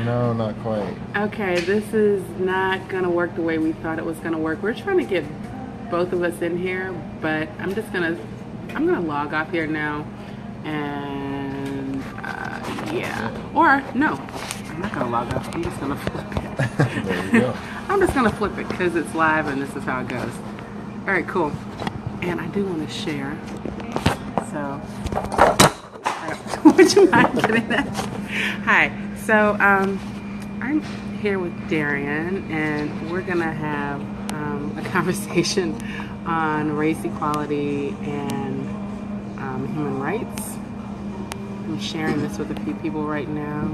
No, not quite. Okay, this is not gonna work the way we thought it was gonna work. We're trying to get both of us in here, but I'm gonna log off here now, and yeah. Or no, I'm not gonna log off. I'm just gonna flip it. There you go. I'm just gonna flip it because it's live and this is how it goes. All right, cool. And I do want to share. So, would you mind getting that? Hi. So, I'm here with Darian, and we're gonna have a conversation on race equality and human rights. I'm sharing this with a few people right now.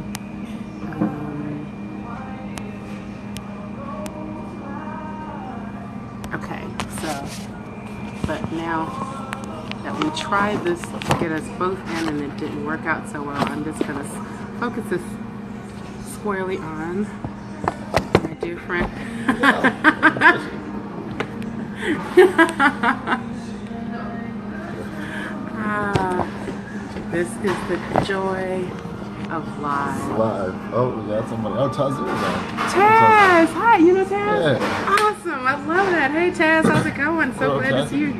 Okay, so, but now that we tried this to get us both in and it didn't work out so well, I'm just gonna focus this squarely on my dear friend. This is the joy of live. Live. Oh, we got somebody. Oh, Taz is on. Taz! Hi, you know Taz? Yeah. Awesome, I love that. Hey Taz, how's it going? So Hello, glad to Taz. see you.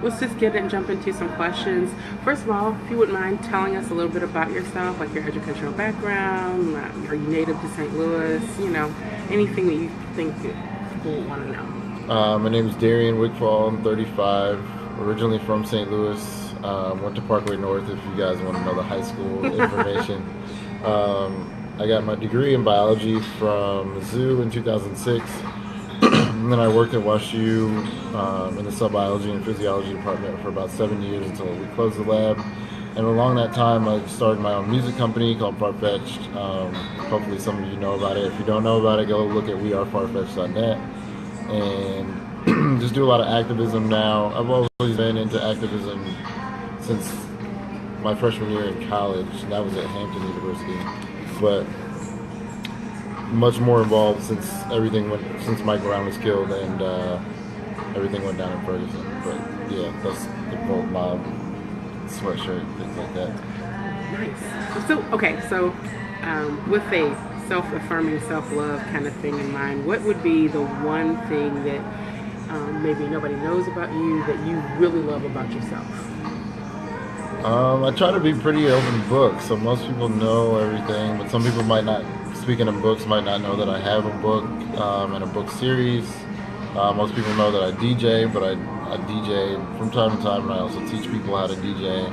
Let's just get and jump into some questions. First of all, if you wouldn't mind telling us a little bit about yourself, like your educational background, are you native to St. Louis, you know, anything that you think people would want to know. My name is Darian Wigfall. I'm 35. Originally from St. Louis. Went to Parkway North if you guys want to know the high school information. I got my degree in biology from Mizzou in 2006. And then I worked at WashU in the cell biology and physiology department for about 7 years until we closed the lab. And along that time, I started my own music company called Farfetched. Hopefully some of you know about it. If you don't know about it, go look at wearefarfetched.net. And just do a lot of activism now. I've always been into activism since my freshman year in college. That was at Hampton University. But much more involved since Mike Brown was killed and everything went down in Ferguson. But yeah, that's the Volt Mob sweatshirt, things like that. Nice. So with a self-affirming, self-love kind of thing in mind, what would be the one thing that maybe nobody knows about you that you really love about yourself? I try to be pretty open book, so most people know everything, but some people might not. Speaking of books, might not know that I have a book and a book series. Most people know that I DJ, but I DJ from time to time, and I also teach people how to DJ.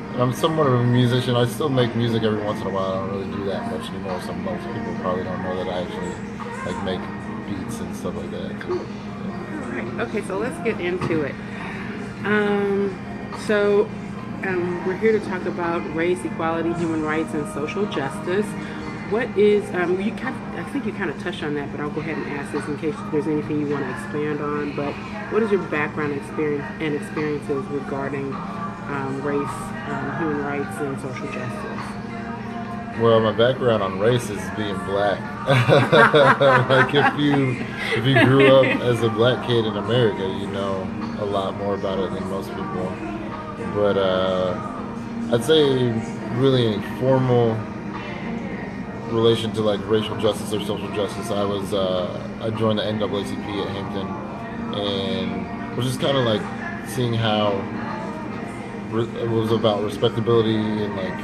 And I'm somewhat of a musician. I still make music every once in a while. I don't really do that much anymore, so most people probably don't know that I actually make beats and stuff like that. Cool. All right. Okay, so let's get into it. We're here to talk about race, equality, human rights, and social justice. What is, I think you kind of touched on that, but I'll go ahead and ask this in case there's anything you want to expand on. But what is your background experiences regarding race, human rights, and social justice? Well, my background on race is being black. Like if you grew up as a black kid in America, you know a lot more about it than most people. But I'd say really in formal relation to like racial justice or social justice, I joined the NAACP at Hampton, and was just kind of like seeing how it was about respectability and like,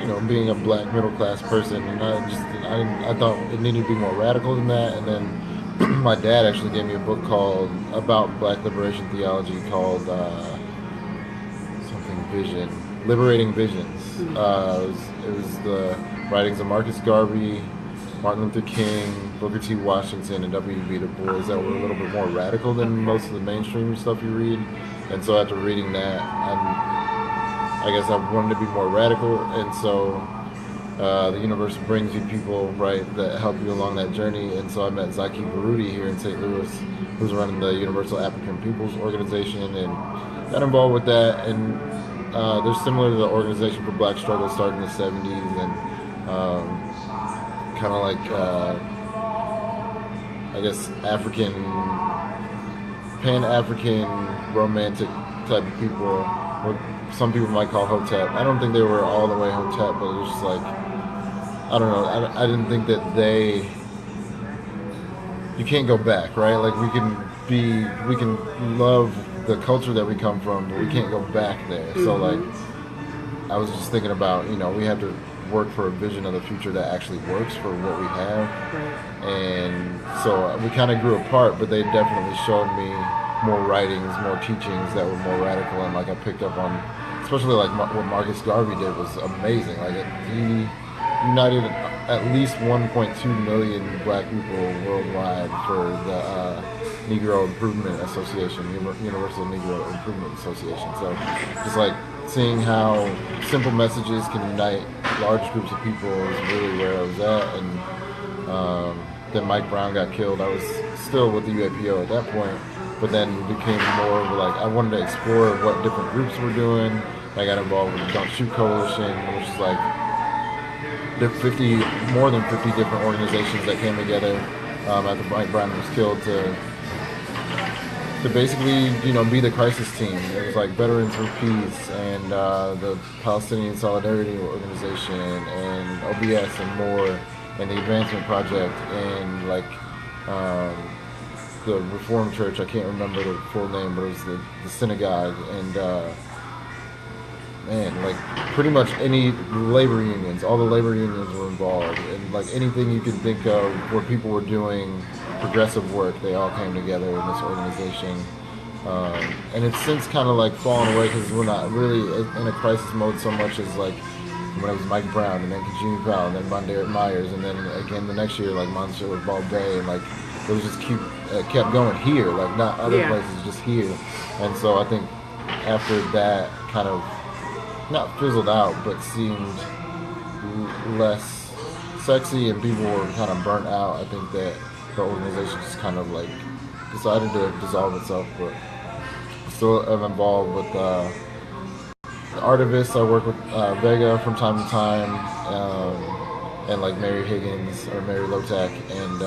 you know, being a black middle class person, and I thought it needed to be more radical than that. And then my dad actually gave me a book about black liberation theology called Liberating Visions. It was the writings of Marcus Garvey, Martin Luther King, Booker T. Washington, and W.E.B. Du Bois that were a little bit more radical than most of the mainstream stuff you read. And so after reading that, I guess I wanted to be more radical, and so the universe brings you people, right, that help you along that journey. And so I met Zaki Baruti here in St. Louis, who's running the Universal African Peoples Organization, and got involved with that. And they're similar to the Organization for Black Struggle, started in the 70s, and kind of like, I guess, Pan-African romantic type of people, what some people might call hotep. I don't think they were all the way hotep, but it was just like, I don't know. I didn't think that you can't go back, right? Like we can love the culture that we come from, but we can't go back there. Mm-hmm. So like, I was just thinking about, we have to work for a vision of the future that actually works for what we have. Right. And so we kind of grew apart, but they definitely showed me more writings, more teachings that were more radical, and like I picked up on, especially like what Marcus Garvey did was amazing. Like he united at least 1.2 million black people worldwide for the Negro Improvement Association, Universal Negro Improvement Association. So just like seeing how simple messages can unite large groups of people is really where I was at. And then Mike Brown got killed. I was still with the UAPO at that point, but then became more of like, I wanted to explore what different groups were doing. I got involved with the Don't Shoot Coalition, which is like more than 50 different organizations that came together after Mike Brown was killed to basically, be the crisis team. It was like Veterans for Peace and the Palestinian Solidarity Organization and OBS and more, and the Advancement Project and like the Reformed Church. I can't remember the full name, but it was the synagogue and like pretty much any labor unions. All the labor unions were involved, and like anything you could think of where people were doing progressive work, they all came together in this organization. And it's since kind of like fallen away because we're not really in a crisis mode so much as like when it was Mike Brown and then Kajimi Powell and then Von Myers and then again the next year like Monsieur with Ball Bay, and like it was just kept going here, like not other places, just here. And so I think after that kind of not fizzled out, but seemed less sexy and people were kind of burnt out, I think that the organization just kind of like decided to dissolve itself. But still am involved with the artivists. I work with Vega from time to time, and like Mary Higgins or Mary Lotak, and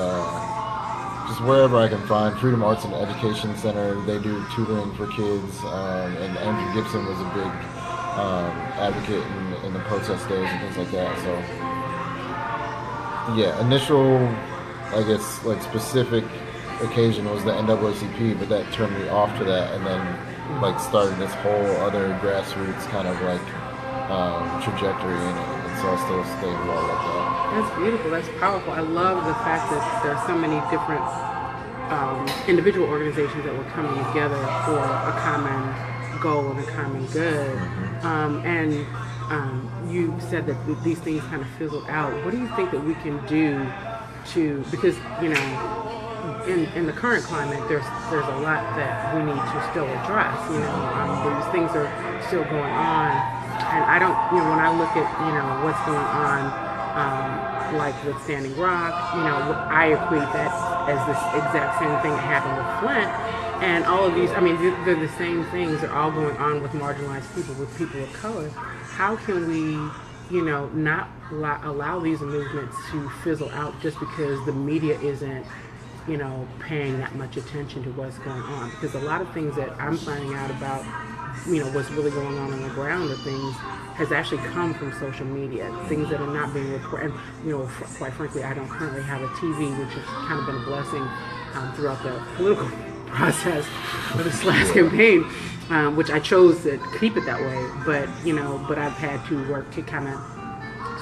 just wherever I can find. Freedom Arts and Education Center, they do tutoring for kids, and Andrew Gibson was a big advocate in the protest days and things like that. So yeah, initial, I guess, like specific occasion was the NAACP, but that turned me off to that, and then like started this whole other grassroots kind of like trajectory in it, and so I still stay involved like that. That's beautiful. That's powerful. I love the fact that there are so many different individual organizations that were coming together for a common goal and a common good. And you said that these things kind of fizzled out. What do you think that we can do to, because in the current climate, there's a lot that we need to still address. These things are still going on, and I don't. When I look at what's going on, like with Standing Rock, I equate that as this exact same thing that happened with Flint, and all of these. I mean, they're the same things. They're all going on with marginalized people, with people of color. How can we, not allow these movements to fizzle out just because the media isn't paying that much attention to what's going on? Because a lot of things that I'm finding out about, what's really going on the ground, or things has actually come from social media, things that are not being reported. And, quite frankly, I don't currently have a TV, which has kind of been a blessing throughout the political process of this last campaign, which I chose to keep it that way. But, but I've had to work to kind of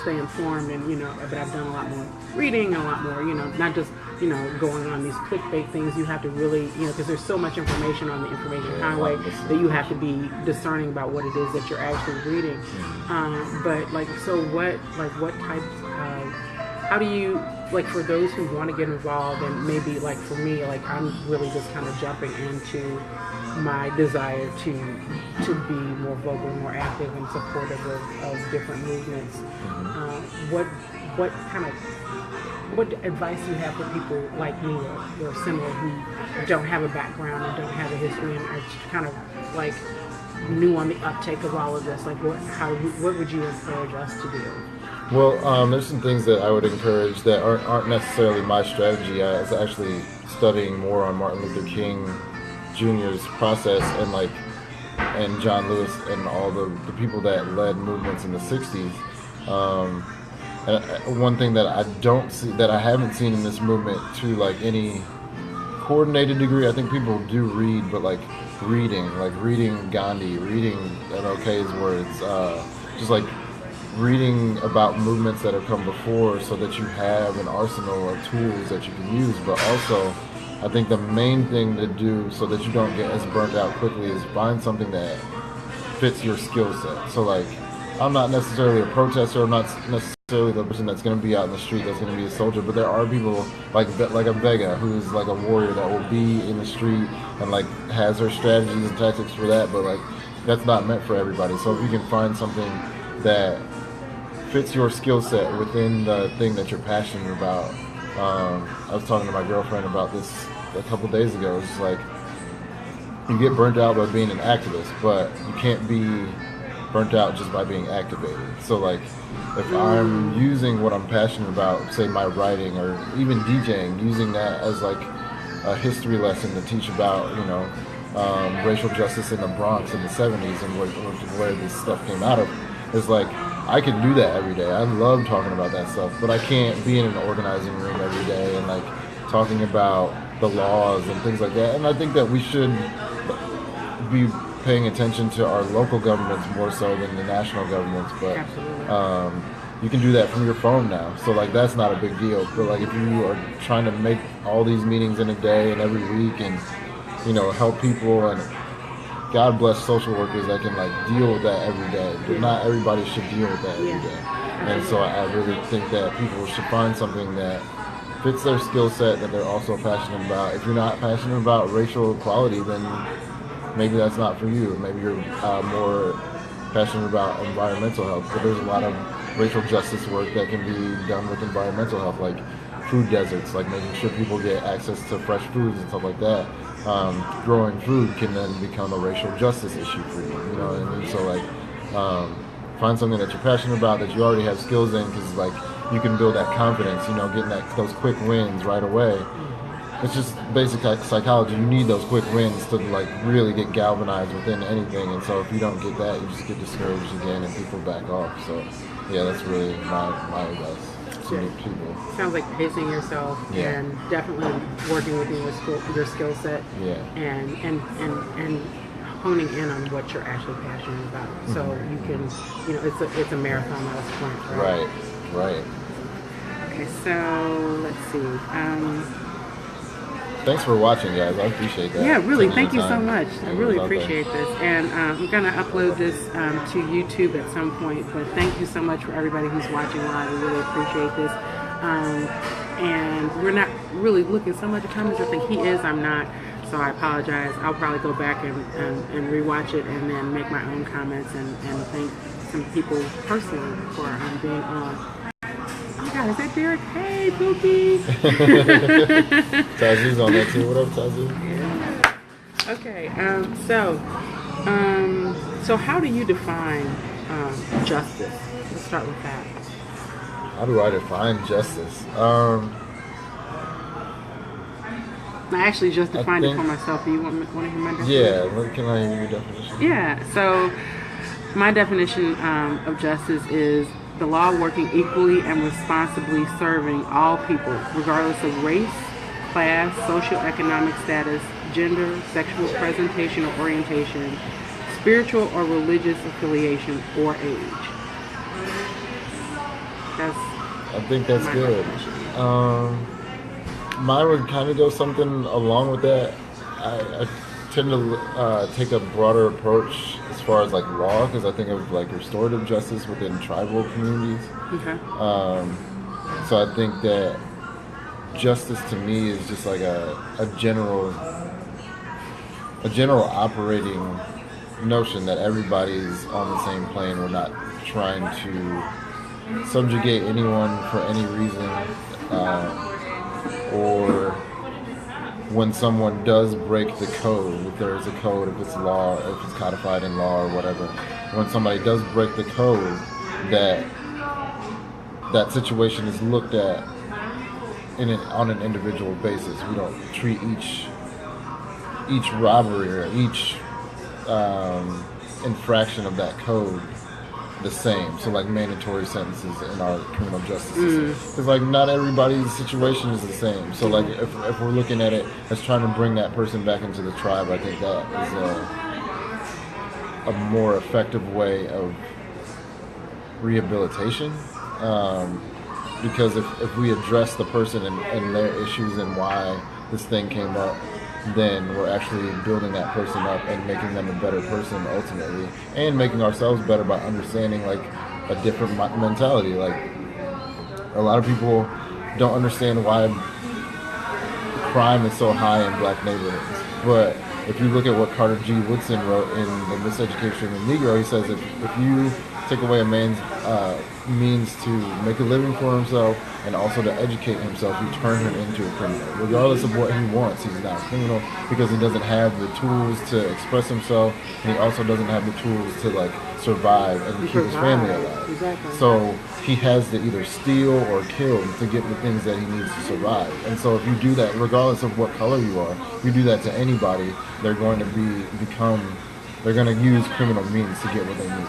stay informed, and but I've done a lot more reading and a lot more, not just going on these clickbait things. You have to really, because there's so much information on the information highway that you have to be discerning about what it is that you're actually reading. But what types of, how do you, like, for those who want to get involved, and maybe like for me, like I'm really just kind of jumping into my desire to be more vocal, more active, and supportive of different movements. What advice do you have for people like me or similar who don't have a background and don't have a history and are kind of like new on the uptake of all of this? Like, what would you encourage us to do? Well, there's some things that I would encourage that aren't necessarily my strategy. I was actually studying more on Martin Luther King Jr.'s process, and like and John Lewis and all the people that led movements in the 60s. And one thing that I don't see, that I haven't seen in this movement to like any coordinated degree, I think people do read, but like reading Gandhi, reading MLK's words, just like reading about movements that have come before so that you have an arsenal of tools that you can use. But also, I think the main thing to do so that you don't get as burnt out quickly is find something that fits your skill set. So like, I'm not necessarily a protester, I'm not necessarily the person that's going to be out in the street that's going to be a soldier, but there are people like a Vega who's like a warrior that will be in the street and like has her strategies and tactics for that, but like that's not meant for everybody. So if you can find something that fits your skill set within the thing that you're passionate about. I was talking to my girlfriend about this a couple days ago. It's just like, you get burnt out by being an activist, but you can't be burnt out just by being activated. So like, if I'm using what I'm passionate about, say my writing or even DJing, using that as like a history lesson to teach about, racial justice in the Bronx in the 70s and where this stuff came out of, is like, I can do that every day. I love talking about that stuff, but I can't be in an organizing room every day and like talking about the laws and things like that. And I think that we should be paying attention to our local governments more so than the national governments. But you can do that from your phone now, so like that's not a big deal. But like if you are trying to make all these meetings in a day and every week, and help people, and God bless social workers that can like deal with that every day, but not everybody should deal with that every day. And so I really think that people should find something that fits their skill set that they're also passionate about. If you're not passionate about racial equality, then maybe that's not for you. Maybe you're more passionate about environmental health, but there's a lot of racial justice work that can be done with environmental health, like food deserts, like making sure people get access to fresh foods and stuff like that. Growing food can then become a racial justice issue for you, you know what I mean? So like, find something that you're passionate about, that you already have skills in, because like you can build that confidence, getting those quick wins right away. It's just basic psychology. You need those quick wins to like really get galvanized within anything. And so if you don't get that, you just get discouraged again and people back off. So yeah, that's really my advice to people. Sounds like pacing yourself and definitely working within your skill set. Yeah. And honing in on what you're actually passionate about. So you can, it's a marathon, not a sprint, right? Right. Okay, so let's see. Thanks for watching, guys. I appreciate that. Yeah, really. Thank you so much. I really appreciate this. And I'm going to upload this to YouTube at some point. But thank you so much for everybody who's watching live. I really appreciate this. And we're not really looking so much at comments. I think he is. I'm not. So I apologize. I'll probably go back and rewatch it and then make my own comments and thank some people personally for being on. Oh God, is that Derek? Hey, Pookie! Tazu's on that too. What up, Tazu? Yeah. Okay, so how do you define justice? Let's start with that. How do I define justice? I actually just defined it for myself. Do you want to hear my definition? Yeah, can I hear your definition? Yeah, so my definition of justice is the law working equally and responsibly serving all people, regardless of race, class, socioeconomic status, gender, sexual presentation or orientation, spiritual or religious affiliation, or age. I think that's good. Mine would kind of go something along with that. I tend to take a broader approach as far as like law, because I think of like restorative justice within tribal communities. Okay. So I think that justice to me is just like a general operating notion that everybody's on the same plane. We're not trying to subjugate anyone for any reason, or when someone does break the code, if there is a code, if it's law, if it's codified in law or whatever, when somebody does break the code, that situation is looked at on an individual basis. We don't treat each robbery or each infraction of that code the same. So like mandatory sentences in our criminal justice system. It's like not everybody's situation is the same. So like if we're looking at it as trying to bring that person back into the tribe, I think that is a more effective way of rehabilitation. Because if we address the person and their issues and why this thing came up, then we're actually building that person up and making them a better person ultimately, and making ourselves better by understanding like a different mentality. Like a lot of people don't understand why crime is so high in black neighborhoods, but if you look at what Carter G. Woodson wrote in The Miseducation of the Negro, he says if you take away a man's means to make a living for himself and also to educate himself, you turn him into a criminal. Regardless of what he wants, he's not a criminal because he doesn't have the tools to express himself, and he also doesn't have the tools to like survive and keep his family alive. Exactly. So he has to either steal or kill to get the things that he needs to survive. And so if you do that, regardless of what color you are, if you do that to anybody, they're going to they're going to use criminal means to get what they need.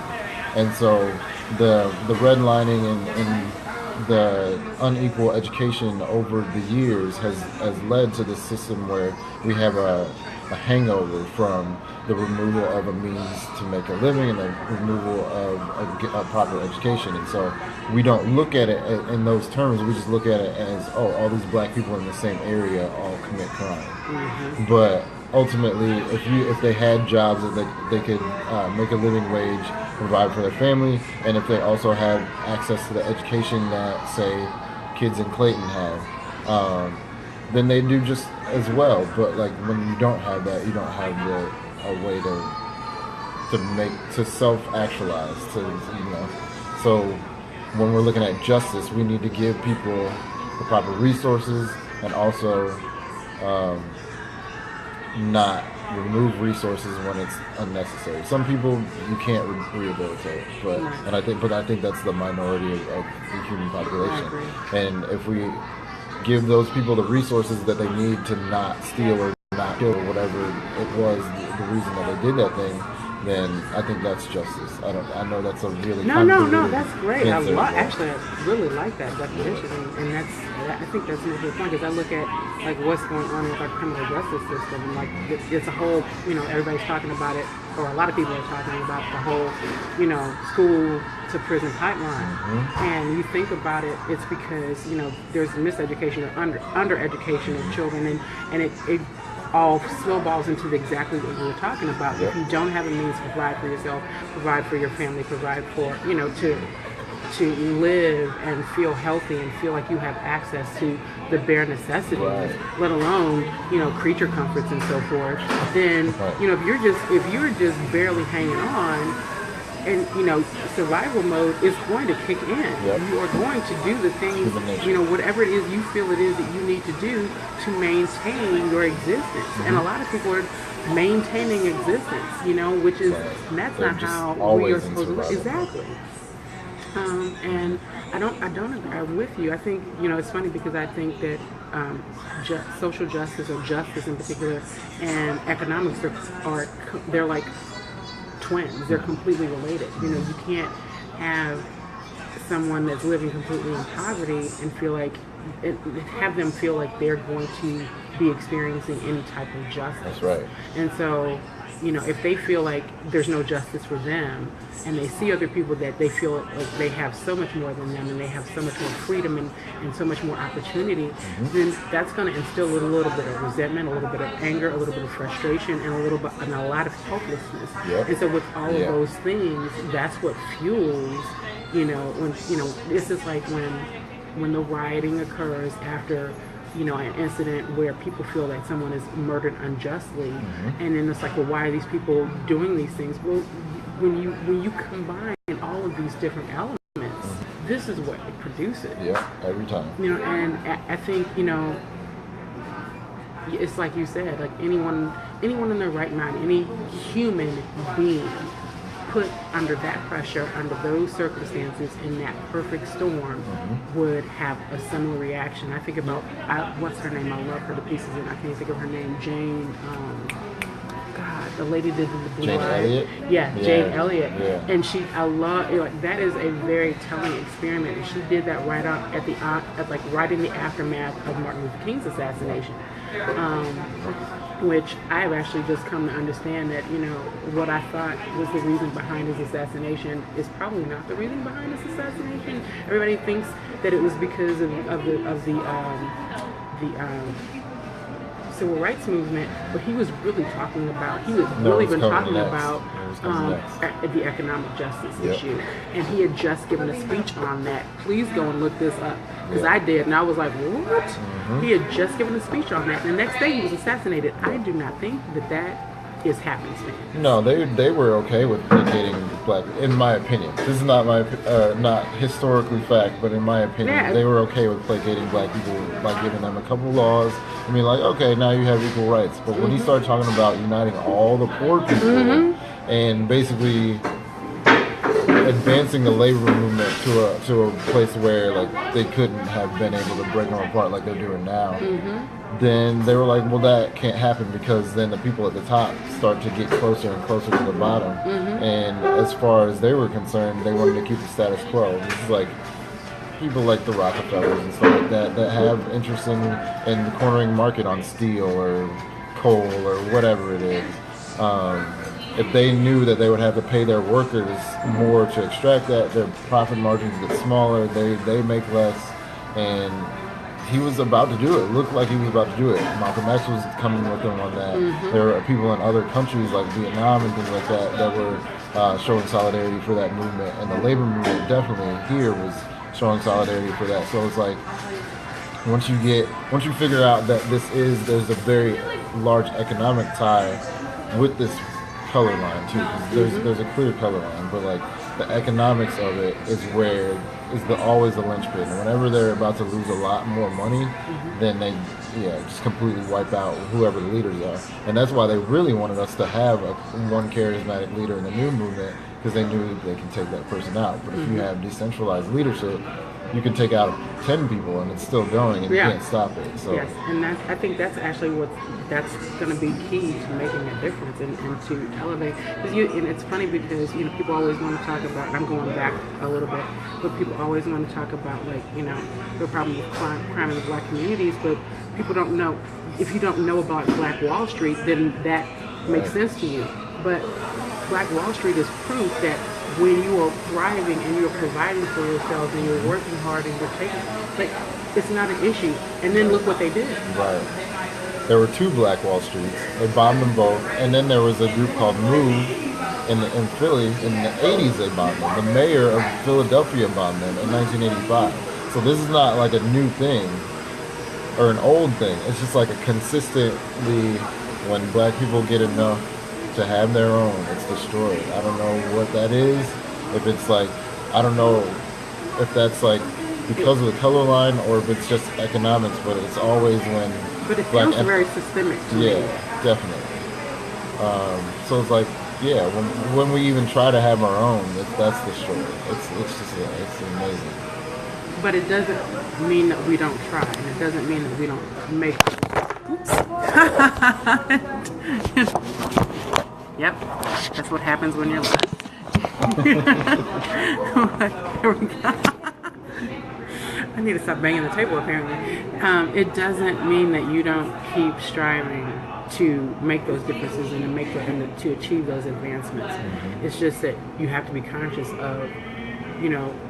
And so the redlining and the unequal education over the years has led to this system where we have a hangover from the removal of a means to make a living and the removal of a proper education. And so we don't look at it in those terms. We just look at it as, oh, all these black people in the same area all commit crime. Mm-hmm. But ultimately, if they had jobs that they could make a living wage, provide for their family, and if they also had access to the education that, say, kids in Clayton have, then they do just as well. But like when you don't have that, you don't have a way to self-actualize. So when we're looking at justice, we need to give people the proper resources and also not remove resources when it's unnecessary. Some people you can't rehabilitate, but I think that's the minority of the human population. And if we give those people the resources that they need to not steal or not kill or whatever it was the reason that they did that thing, then I think that's justice. I know that's a really no, that's great. Actually, I really like that definition, and I think that's a good point because I look at like what's going on with our criminal justice system, and like it's a whole, everybody's talking about it, or a lot of people are talking about the whole, school to prison pipeline. Mm-hmm. And you think about it, it's because there's miseducation or under-education of children, and it all snowballs into exactly what you were talking about. Yep. If you don't have a means to provide for yourself, provide for your family, provide for, to live and feel healthy and feel like you have access to the bare necessities, let alone, creature comforts and so forth, then, if you're just barely hanging on, and survival mode is going to kick in. Yep. You are going to do the things, whatever it is you feel it is that you need to do to maintain your existence. Mm-hmm. And a lot of people are maintaining existence, which is that's They're not how we are supposed to live. Exactly. And I don't agree with you. I think it's funny because I think that social justice or justice in particular and economics they're like twins. They're completely related. You can't have someone that's living completely in poverty and have them feel like they're going to be experiencing any type of justice. That's right. And so, if they feel like there's no justice for them, and they see other people that they feel like they have so much more than them, and they have so much more freedom and so much more opportunity, then that's going to instill a little bit of resentment, a little bit of anger, a little bit of frustration, and a lot of helplessness. Yep. And so with all of those things, that's what fuels, this is like when the rioting occurs after an incident where people feel like someone is murdered unjustly, and then it's like, well, why are these people doing these things? Well, when you combine all of these different elements, this is what it produces. Yeah, every time. And I think it's like you said, like anyone in their right mind, any human being put under that pressure, under those circumstances, in that perfect storm, would have a similar reaction. I think about, what's her name? I love her to pieces, and I can't think of her name. Jane, the lady did the blue Jane eyes. Elliott? Yeah, Yeah, Jane Elliott. yeah. And I love, like, that is a very telling experiment. And she did that right out right in the aftermath of Martin Luther King's assassination. Which I have actually just come to understand that, what I thought was the reason behind his assassination is probably not the reason behind his assassination. Everybody thinks that it was because of the civil rights movement, but he was really talking about, the economic justice issue. And he had just given a speech on that. Please go and look this up, because I did, and I was like, what? Mm-hmm. He had just given a speech on that, and the next day he was assassinated. I do not think that is happenstance. No, they were okay with placating black, in my opinion. This is not not historically fact, but in my opinion, they were okay with placating black people by giving them a couple laws. I mean, like, okay, now you have equal rights. But when he started talking about uniting all the poor people and basically advancing the labor movement to a place where, like, they couldn't have been able to break them apart like they're doing now, then they were like, well, that can't happen, because then the people at the top start to get closer and closer to the bottom. And as far as they were concerned, they wanted to keep the status quo. This is like people like the Rockefellers and stuff like that have interest in the cornering market on steel or coal or whatever it is. If they knew that they would have to pay their workers more to extract that, their profit margins get smaller, they make less, and he was about to do it. It looked like he was about to do it. Malcolm X was coming with him on that. There were people in other countries like Vietnam and things like that were showing solidarity for that movement, and the labor movement definitely here was showing solidarity for that. So it's like, once you figure out that there's a very large economic tie with this color line too, because there's a clear color line, but like the economics of it is always the linchpin. And whenever they're about to lose a lot more money, then they just completely wipe out whoever the leaders are. And that's why they really wanted us to have one charismatic leader in the new movement, because they knew that they can take that person out. But if you have decentralized leadership, you can take out 10 people and it's still going, and you can't stop it. So yes, and I think that's actually that's going to be key to making a difference and to elevate. And it's funny because people always want to talk about, and I'm going back a little bit, but people always want to talk about, like, the problem with crime in the black communities, but people don't know. If you don't know about Black Wall Street, then that makes sense to you. But Black Wall Street is proof that when you are thriving and you're providing for yourselves and you're working hard and you're taking, like, it's not an issue. And then look what they did. Right. There were two Black Wall Streets. They bombed them both. And then there was a group called Move in Philly. In the 80s they bombed them. The mayor of Philadelphia bombed them in 1985. So this is not like a new thing or an old thing. It's just like a consistently, when black people get enough to have their own, it's destroyed. I don't know what that is. If it's like, I don't know if that's like because of the color line or if it's just economics, but it's always when. But it feels very systemic to me. Yeah, definitely. So it's like, when we even try to have our own, that's destroyed. It's amazing. But it doesn't mean that we don't try, and it doesn't mean that we don't make. Oops. Yep, that's what happens when you're left. Here we go. I need to stop banging the table, apparently. It doesn't mean that you don't keep striving to make those differences and to achieve those advancements. It's just that you have to be conscious of,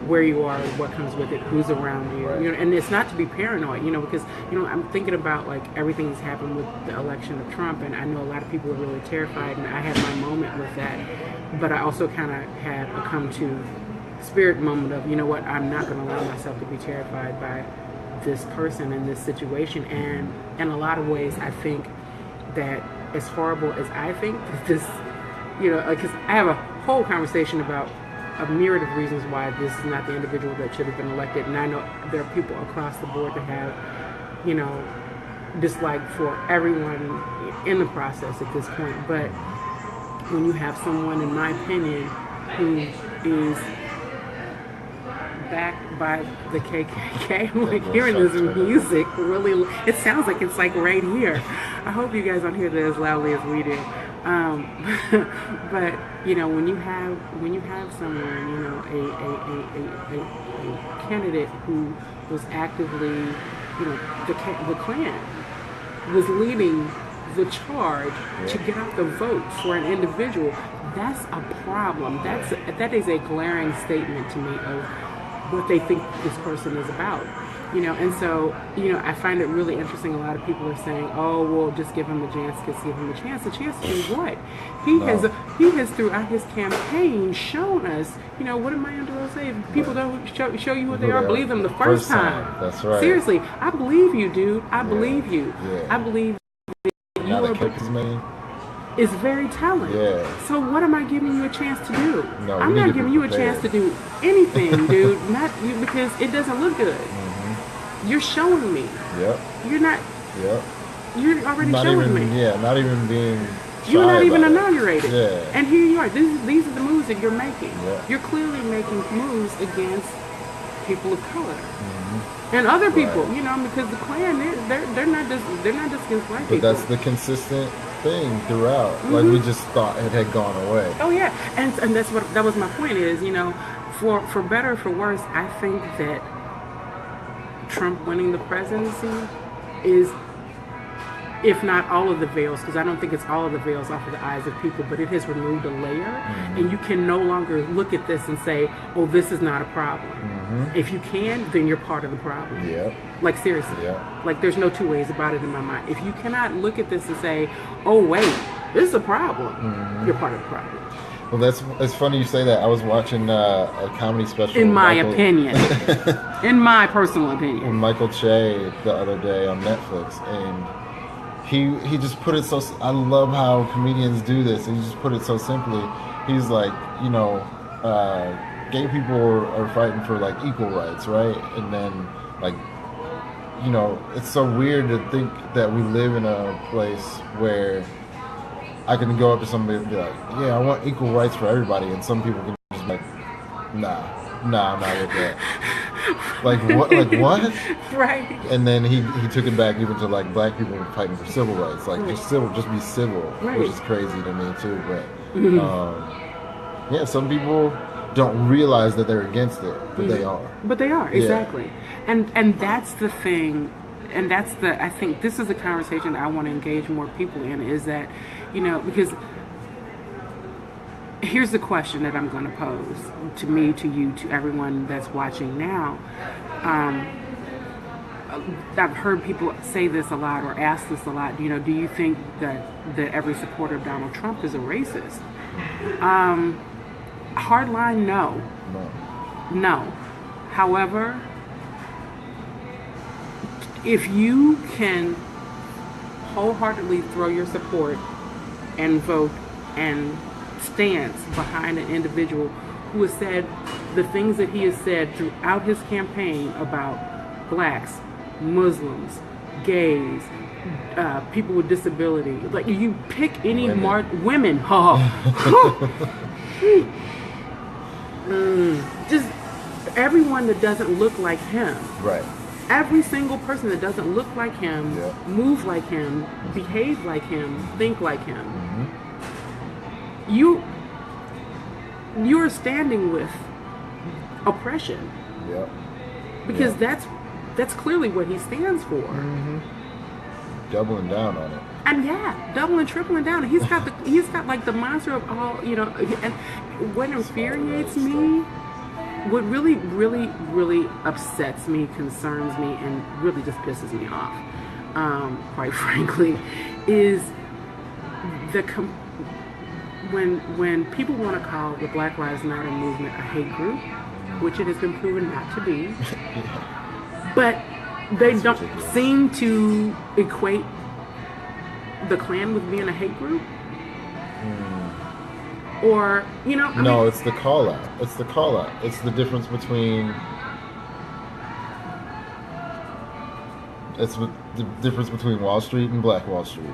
where you are, what comes with it, who's around you, and it's not to be paranoid, because, I'm thinking about, like, everything that's happened with the election of Trump, and I know a lot of people are really terrified, and I had my moment with that, but I also kind of had a come to spirit moment of, I'm not going to allow myself to be terrified by this person and this situation. And in a lot of ways, I think that as horrible as I think that this, because I have a whole conversation about a myriad of reasons why this is not the individual that should have been elected. And I know there are people across the board that have, dislike for everyone in the process at this point. But when you have someone, in my opinion, who is backed by the KKK, I'm like hearing this music really, it sounds like it's like right here. I hope you guys don't hear that as loudly as we do. But when you have someone, a candidate who was actively, the Klan was leading the charge to get out the vote for an individual. That's a problem. That is a glaring statement to me of what they think this person is about. And so, I find it really interesting. A lot of people are saying, "Oh, well, just give him a chance. Just give him a chance." A chance to do what? He has throughout his campaign shown us. What did Maya Angelou say? If people don't show you what they are, believe them the first time. That's right. Seriously, I believe you, dude. I believe you. Yeah. I believe you are. Is very telling. Yeah. So what am I giving you a chance to do? No, I'm not giving you a chance to do anything, dude. Not you, because it doesn't look good. You're showing me. Yep. You're not. Yep. You're already showing me. Yeah, not even being. You're not even inaugurated. Yeah. And here you are. These are the moves that you're making. Yeah. You're clearly making moves against people of color. And other people, because the Klan, they're not just against white people. But that's the consistent thing throughout. Like we just thought it had gone away. Oh yeah, and that was my point is, for better or for worse, I think that Trump winning the presidency is, if not all of the veils, because I don't think it's all of the veils off of the eyes of people, but it has removed a layer, and you can no longer look at this and say, oh, this is not a problem. If you can, then you're part of the problem. Yeah. Like, seriously. Yeah. Like, there's no two ways about it in my mind. If you cannot look at this and say, oh, wait, this is a problem, you're part of the problem. Well, it's funny you say that. I was watching a comedy special. In my opinion. In my personal opinion. With Michael Che the other day on Netflix, and he just put it so. I love how comedians do this, and he just put it so simply. He's like, gay people are fighting for like equal rights, right? And then like, it's so weird to think that we live in a place where I can go up to somebody and be like, yeah, I want equal rights for everybody, and some people can just be like, nah, I'm not with that. Like what? Like what? Right. And then he took it back even to like black people fighting for civil rights, like just be civil, which is crazy to me too. But some people don't realize that they're against it, but they are. But they are, exactly. And that's the thing. And I think this is the conversation that I want to engage more people in, is that, because here's the question that I'm going to pose to me, to you, to everyone that's watching now. I've heard people say this a lot or ask this a lot. Do you think that every supporter of Donald Trump is a racist? Hardline, no. However, if you can wholeheartedly throw your support and vote and stance behind an individual who has said the things that he has said throughout his campaign about blacks, Muslims, gays, people with disability, like you pick any women, just everyone that doesn't look like him. Right. Every single person that doesn't look like him, move like him, behave like him, think like him. You're standing with oppression. Because that's clearly what he stands for. Doubling down on it. And doubling, tripling down. He's got like the monster of all, and what infuriates me, what really, really, really upsets me, concerns me, and really just pisses me off, quite frankly, is when people want to call the Black Lives Matter movement a hate group, which it has been proven not to be, but they don't seem to equate the Klan with being a hate group. Or, No, it's the call out. It's the call out. It's the difference between. It's the difference between Wall Street and Black Wall Street.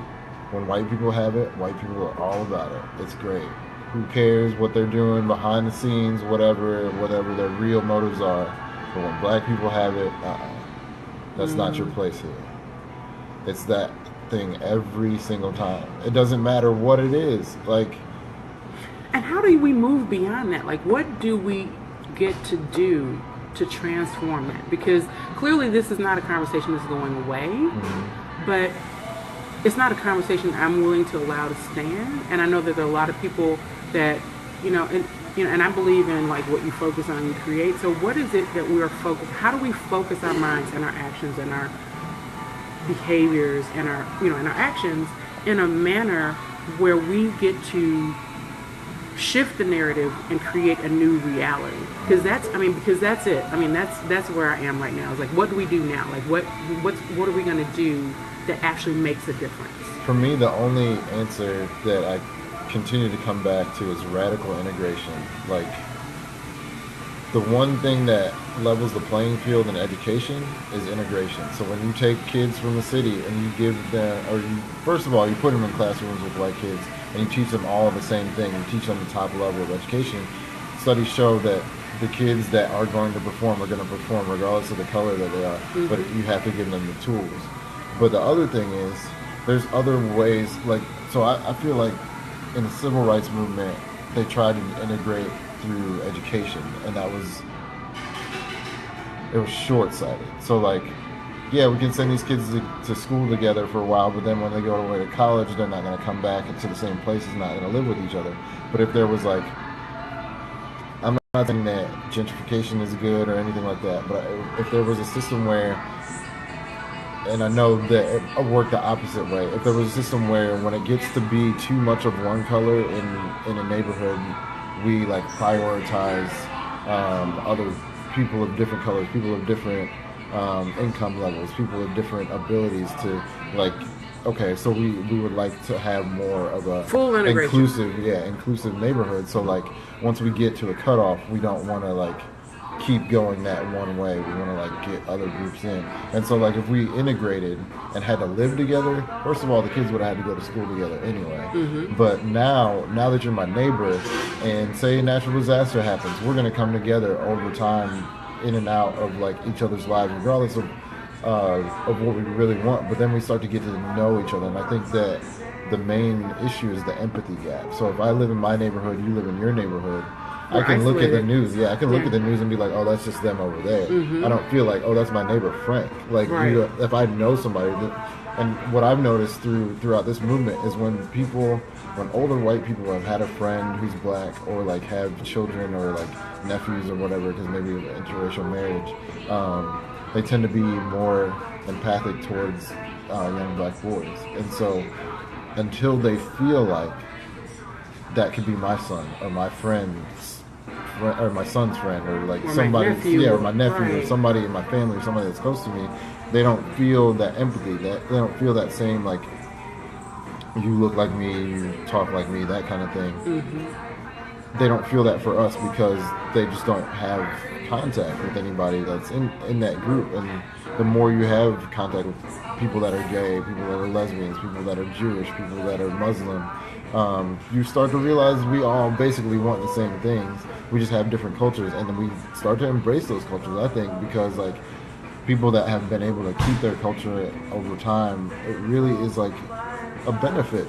When white people have it, white people are all about it. It's great. Who cares what they're doing behind the scenes, whatever their real motives are. But when black people have it, that's not your place here. It's that thing every single time. It doesn't matter what it is. Like, and how do we move beyond that? Like, what do we get to do to transform that? Because clearly this is not a conversation that's going away, but it's not a conversation I'm willing to allow to stand. And I know that there are a lot of people that, and I believe in like what you focus on, you create. So what is it that we are focused? How do we focus our minds and our actions and our behaviors and our, and our actions in a manner where we get to shift the narrative and create a new reality? Because that's it. I mean, that's where I am right now. It's like, what do we do now? Like, what are we going to do that actually makes a difference? For me, the only answer that I continue to come back to is radical integration. Like, the one thing that levels the playing field in education is integration. So when you take kids from the city and you give them, first of all, you put them in classrooms with white kids and you teach them all the same thing. You teach them the top level of education. Studies show that the kids that are going to perform are going to perform regardless of the color that they are. But you have to give them the tools. But the other thing is, there's other ways. Like, so I feel like in the civil rights movement, they tried to integrate through education, and it was short-sighted. So like, yeah, we can send these kids to school together for a while, but then when they go away to college, they're not going to come back into the same places, not going to live with each other. But if there was like, I'm not saying that gentrification is good or anything like that, but if there was a system where, and I know that it worked the opposite way, if there was a system where when it gets to be too much of one color in a neighborhood, we like prioritize other people of different colors, people of different income levels, people with different abilities to, like, okay, so we would like to have more of a full integration, inclusive neighborhood. So like, once we get to a cutoff, we don't want to like keep going that one way. We want to like get other groups in. And so like, if we integrated and had to live together, first of all, the kids would have had to go to school together anyway. But now that you're my neighbor, and say a natural disaster happens, we're going to come together over time, in and out of like each other's lives, regardless of what we really want. But then we start to get to know each other, and I think that the main issue is the empathy gap. So if I live in my neighborhood, you live in your neighborhood, I can look at the news. Yeah, I can look at the news and be like, oh, that's just them over there. I don't feel like, oh, that's my neighbor Frank. Like, if I know somebody, and what I've noticed throughout this movement is when older white people have had a friend who's black, or like have children or like nephews or whatever, because maybe of interracial marriage, they tend to be more empathic towards young black boys. And so until they feel like that could be my son or my friend's or my son's friend, or like, or somebody, or my nephew, or somebody in my family, or somebody that's close to me, they don't feel that empathy, that they don't feel that same, like, you look like me, you talk like me, that kind of thing. They don't feel that for us because they just don't have contact with anybody that's in that group. And the more you have contact with people that are gay, people that are lesbians, people that are Jewish, people that are Muslim, you start to realize we all basically want the same things. We just have different cultures, and then we start to embrace those cultures, I think, because like, people that have been able to keep their culture over time, it really is like a benefit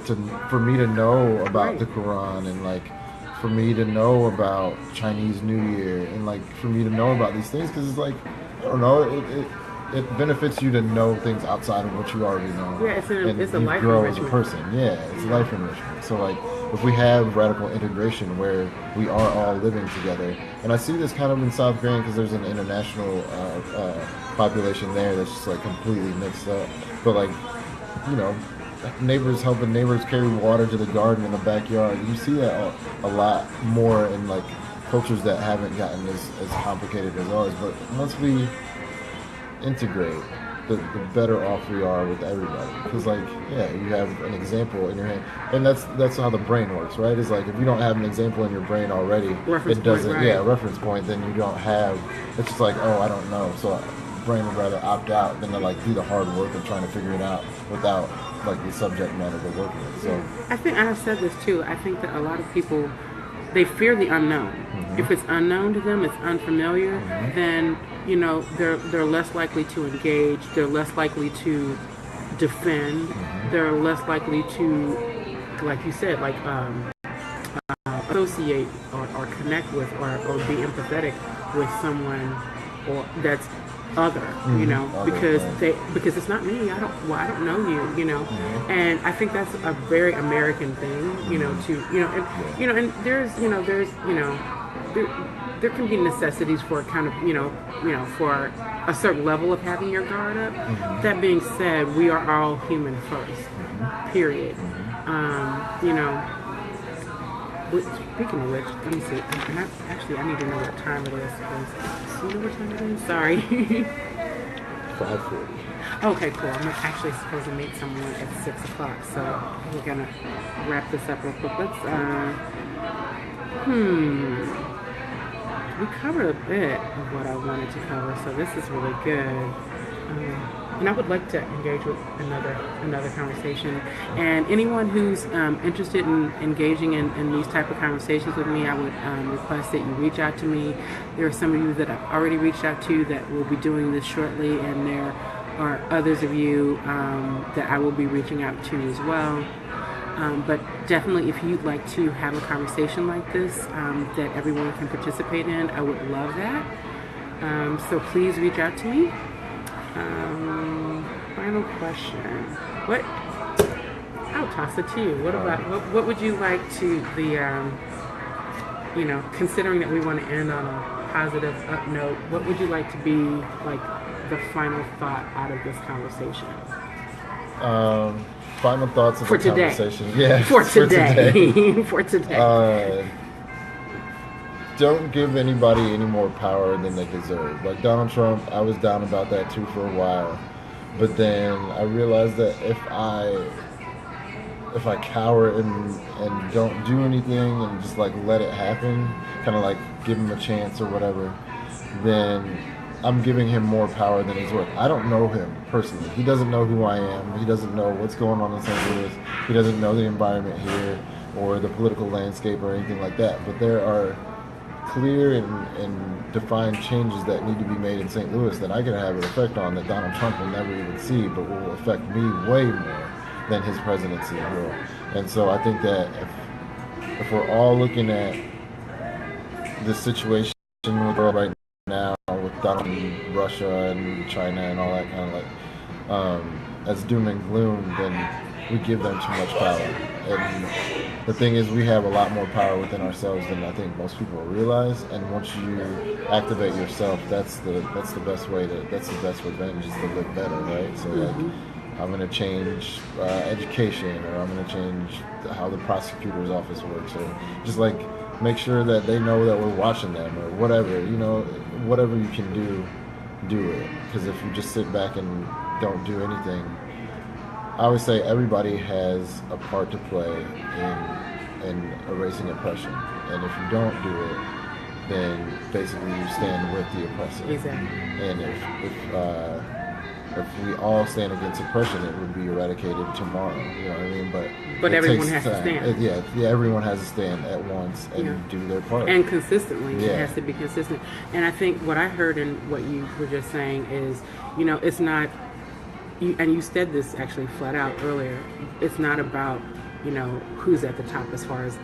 for me to know about the Quran, and like for me to know about Chinese New Year, and like for me to know about these things, because it's like, I don't know, it benefits you to know things outside of what you already know. Yeah, it's a life grow enrichment. as a person. Yeah, it's life enrichment. So like, if we have radical integration where we are all living together, and I see this kind of in South Grand because there's an international population there that's just like completely mixed up. But like, neighbors helping neighbors carry water to the garden in the backyard. You see that a lot more in like cultures that haven't gotten as complicated as ours. But once we integrate, the better off we are with everybody. Because like, yeah, you have an example in your hand, and that's how the brain works, right? It's like, if you don't have an example in your brain already, reference it doesn't point, right. reference point, then you don't have, it's just like, oh, I don't know. So brain would rather opt out than to like do the hard work of trying to figure it out without like the subject matter they're working with. So I think, and I've said this too, I think that a lot of people, they fear the unknown. If it's unknown to them, it's unfamiliar, then they're less likely to engage. They're less likely to defend. They're less likely to, like you said, like associate or connect with or be empathetic with someone or that's other, you know, because it's not me. I don't know you, you know, and I think that's a very American thing, you know, to and there's there can be necessities for kind of for a certain level of having your guard up. That being said, we are all human first, period. You know. Speaking of which, let me see. I need to know what time it is. Do you know what time it is? Sorry. 5:40. Okay, cool. I'm actually supposed to meet someone at 6 o'clock, so we're gonna wrap this up real quick. Let's we covered a bit of what I wanted to cover, so this is really good. And I would like to engage with another conversation. And anyone who's interested in engaging in these type of conversations with me, I would request that you reach out to me. There are some of you that I've already reached out to that will be doing this shortly, and there are others of you that I will be reaching out to as well. But definitely, if you'd like to have a conversation like this that everyone can participate in, I would love that. So please reach out to me. Final question. I'll toss it to you. What would you like to considering that we want to end on a positive up note, what would you like to be like the final thought out of this conversation? Final thoughts of for the today. Conversation. Yeah. For today. For today. Don't give anybody any more power than they deserve. Like Donald Trump, I was down about that too for a while. But then I realized that if I cower and don't do anything and just like let it happen, kind of like give him a chance or whatever, then I'm giving him more power than he's worth. I don't know him personally. He doesn't know who I am. He doesn't know what's going on in St. Louis. He doesn't know the environment here or the political landscape or anything like that. But there are clear and defined changes that need to be made in St. Louis that I can have an effect on that Donald Trump will never even see, but will affect me way more than his presidency will. And so I think that if we're all looking at the situation in the world right now with Donald and Russia and China and all that kind of like as doom and gloom, then we give them too much power. And the thing is, we have a lot more power within ourselves than I think most people realize. And once you activate yourself, that's the best way that's the best revenge, is to live better, right? So like, I'm going to change education, or I'm going to change how the prosecutor's office works, or just like make sure that they know that we're watching them, or whatever, whatever you can do it. Because if you just sit back and don't do anything, I always say everybody has a part to play in erasing oppression, and if you don't do it, then basically you stand with the oppressor. Exactly. And if we all stand against oppression, it would be eradicated tomorrow. You know what I mean? But everyone has to stand. Yeah, everyone has to stand at once and do their part. And consistently. Yeah. It has to be consistent. And I think what I heard in what you were just saying is, it's not. And you said this actually flat out earlier. It's not about who's at the top as far as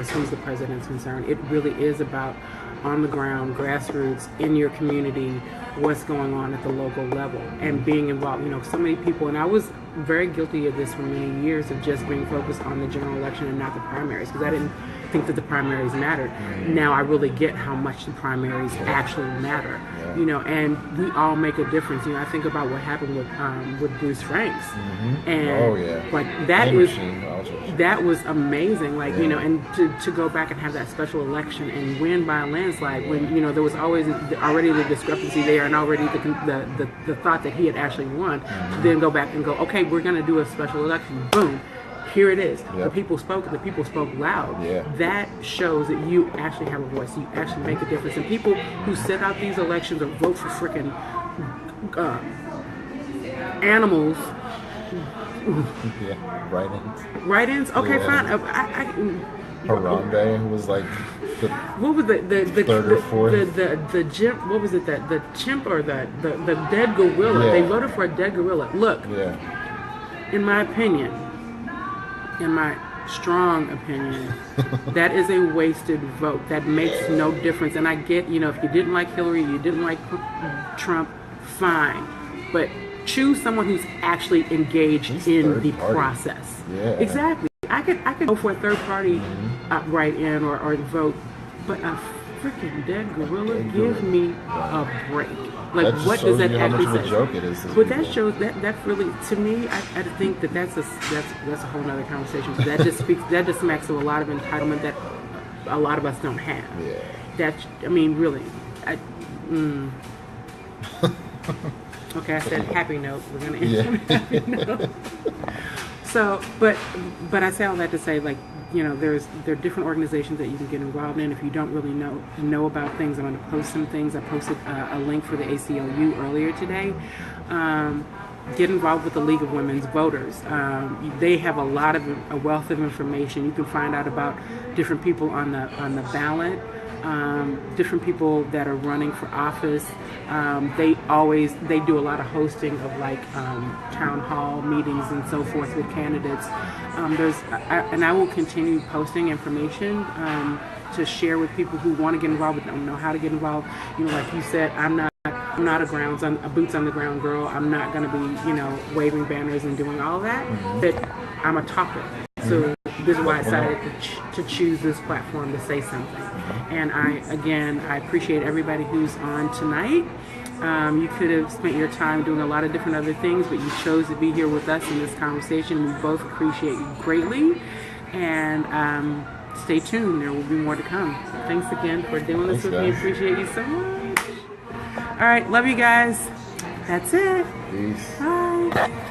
who's the president's concerned. It really is about on the ground, grassroots, in your community, what's going on at the local level, and being involved. So many people, and I was very guilty of this for many years, of just being focused on the general election and not the primaries, because I didn't think that the primaries mattered. Now I really get how much the primaries actually matter. And we all make a difference. I think about what happened with Bruce Franks, and like that was amazing. Like and to go back and have that special election and win by a landslide, when there was always already the discrepancy there, and already the thought that he had actually won. To then go back and go, okay, we're going to do a special election. Boom. Here it is. The people spoke, and the people spoke loud. That shows that you actually have a voice. You actually make a difference. And people who set out these elections or vote for freaking animals. Write-ins? Okay, fine. Harambe, who was like what was the third or fourth? The chimp? What was it? The chimp or the dead gorilla? They voted for a dead gorilla. Look. in my opinion, in my strong opinion, that is a wasted vote. That makes no difference. And I get, if you didn't like Hillary, you didn't like Trump, fine. But choose someone who's actually engaged in the process. Yeah. Exactly. I could go for a third party write in or vote, but a freaking dead gorilla, give me a break. Like, what does that actually say? Joke it is but that shows that really, to me, I think that's a whole other conversation. That just smacks of a lot of entitlement that a lot of us don't have. Yeah. Really. Okay, I said happy note. We're gonna end on a happy note. So, but I say all that to say, like, there are different organizations that you can get involved in. If you don't really know about things, I'm going to post some things. I posted a link for the ACLU earlier today. Get involved with the League of Women's Voters. They have a wealth of information. You can find out about different people on the ballot. Different people that are running for office. They do a lot of hosting of town hall meetings and so forth with candidates. And I will continue posting information to share with people who want to get involved but don't know how to get involved. Like you said, I'm not a boots on the ground girl. I'm not going to be waving banners and doing all that. But I'm a talker. So this is why I decided to choose this platform to say something. And I appreciate everybody who's on tonight. You could have spent your time doing a lot of different other things, but you chose to be here with us in this conversation. We both appreciate you greatly. And stay tuned. There will be more to come. Thanks again for doing this with me. Appreciate you so much. All right. Love you guys. That's it. Peace. Bye.